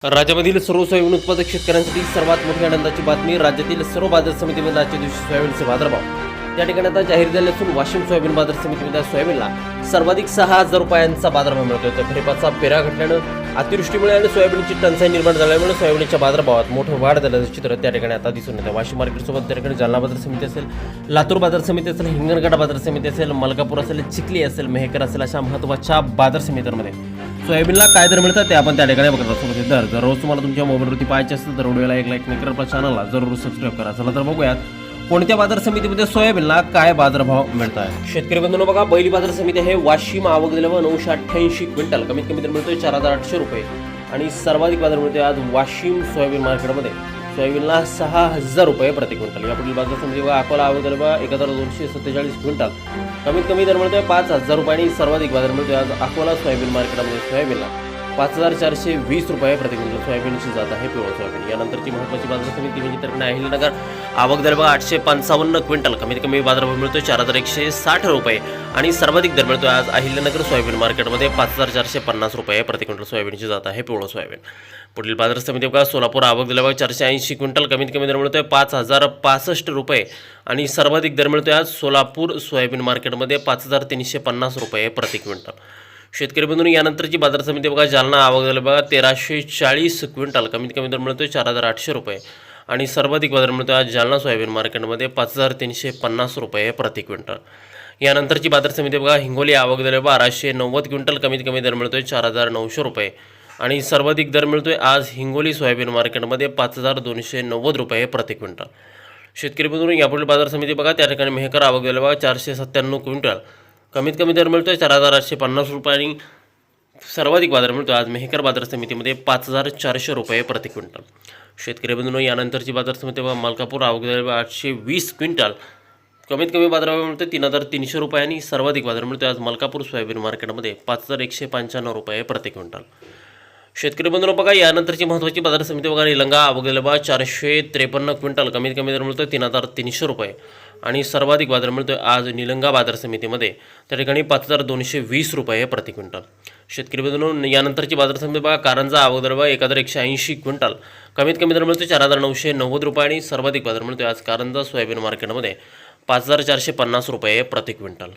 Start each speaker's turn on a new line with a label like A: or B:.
A: राज्यामधील सर्व सोयाबीन उत्पादक शेतकऱ्यांसाठी सर्वात मोठी आनंदाची बातमी. राज्यातील सर्व बाजार समितीमध्ये आजच्या दिवशी सोयाबीनचे बाजारभाव त्या ठिकाणी आता जाहीर झाले असून वाशिम सोयाबीन बाजार समितीमध्ये सोयाबीनला सर्वाधिक 6,000 रुपयांचा बाजारभाव मिळतोय. तर खरीपाचा पेरा घटल्यानं अतिवृष्टीमुळे आणि सोयाबीनची टंचाई निर्माण झाल्यामुळे सोयाबीनच्या बाजारभावात मोठं वाढ झाल्याचं चित्र त्या ठिकाणी आता दिसून येतं. वाशिम मार्केटसोबत त्या ठिकाणी जालना बाजार समिती असेल, लातूर बाजार समिती असेल, हिंगणघाट बाजार समिती असेल, मलकापूर असेल, चिखली असेल, मेहकर असेल, अशा महत्त्वाच्या बाजार समित्यांमध्ये सोयाबीनला काय दर मिळतात ते आपण त्या ठिकाणी बघत असतो. दर दररोज तुम्हाला तुमच्या मोबाईलवरती पाहायचे असतील तर व्हिडिओला एक लाईक नक्की करा, आपल्या चॅनलला जरूर सबस्क्राईब करा. चला तर बघूयात कोणत्या बाजार समितीमध्ये सोयाबीनला काय बाजारभाव मिळत आहे. शेतकरी बंधूंनो बघा, बैली बाजार समिती आहे वाशिम. आवक दिल्यावर 988 क्विंटल, कमीत कमी दर मिळतोय 4,800 रुपये आणि सर्वाधिक बाजार मिळतोय आज वाशिम सोयाबीन मार्केटमध्ये सोयाबीनला 6,000 रुपये प्रति क्विंटल. यापुढील बाजार समिती बघा, अकोला आवक दिल्यावर 1,247 क्विंटल, कमीत कमी दर मिळतोय 5,000 रुपये आणि सर्वाधिक बाजार मिळतोय आज अकोला सोयाबीन मार्केटमध्ये सोयाबीनला 5,420 रुपये प्रति क्विंटल. सोयाबीनची जात आहे पिवळं सोयाबीन. यानंतरची महत्त्वाची बाजार समिती म्हणजे तर अहिल्यानगर. आवक दर बघा 855 क्विंटल, कमीत कमी बाजारभाव मिळतोय 4,160 रुपये आणि सर्वाधिक दर मिळतोय आज अहिल्यानगर सोयाबीन मार्केटमध्ये 5,450 रुपये प्रति क्विंटल. सोयाबीनची जात आहे पिवळं सोयाबीन. पुढील बाजार समिती बघा, सोलापूर. आवक दिल्या बघा 480 क्विंटल, कमीत कमी दर मिळतोय 5,065 रुपये आणि सर्वाधिक दर मिळतोय आज सोलापूर सोयाबीन मार्केटमध्ये 5,350 रुपये प्रति क्विंटल. शेतकरी बंधूंनो, यानंतरची बाजार समिती बघा, जालना. आवक झालं बघा 1,340 क्विंटल, कमीत कमी दर मिळतोय 4,800 रुपये आणि सर्वाधिक बाजार मिळतोय आज जालना सोयाबीन मार्केटमध्ये 5,350 रुपये प्रति क्विंटल. यानंतरची बाजार समिती बघा, हिंगोली. आवक झालं 1,290 क्विंटल, कमीत कमी दर मिळतोय 4,900 रुपये आणि सर्वाधिक दर मिळतोय आज हिंगोली सोयाबीन मार्केटमध्ये 5,290 रुपये प्रति क्विंटल. शेतकरी बंधूंनो, यापुढील बाजार समिती बघा, त्या ठिकाणी मेहकर. आवक झालं बघा 497 क्विंटल, कमीत कमी दर मिळतोय 4,850 रुपये आणि सर्वाधिक बाजार मिळतो आज मेहकर बाजार समितीमध्ये 5,400 रुपये प्रति क्विंटल. शेतकरी बंधूंनो, यानंतरची बाजार समिती बघा, मलकापूर. आवक झाली 820 क्विंटल, कमीत कमी बाजारभाव मिळतो 3,300 रुपये आणि सर्वाधिक बाजार मिळतो आज मलकापूर सोयाबीन मार्केटमध्ये 5,195 रुपये प्रति क्विंटल. शेतकरी बंधूंनो बघा, यानंतरची महत्त्वाची बाजार समिती बघा, निलंगा. आवक झाली बघा 453 क्विंटल, कमीत कमी दर मिळतो 3,300 रुपये आणि सर्वाधिक बाजार मिळतोय आज निलंगा बाजार समितीमध्ये त्या ठिकाणी 5,220 रुपये प्रति क्विंटल. शेतकरी बंधूंनो, यानंतरची बाजार समिती बघा, कारंजा. आवक दर बघा 1,180 क्विंटल, कमीत कमी दर मिळतोय 4,990 रुपये आणि सर्वाधिक बाजार मिळतोय आज कारंजा सोयाबीन मार्केटमध्ये 5,450 रुपये प्रति क्विंटल.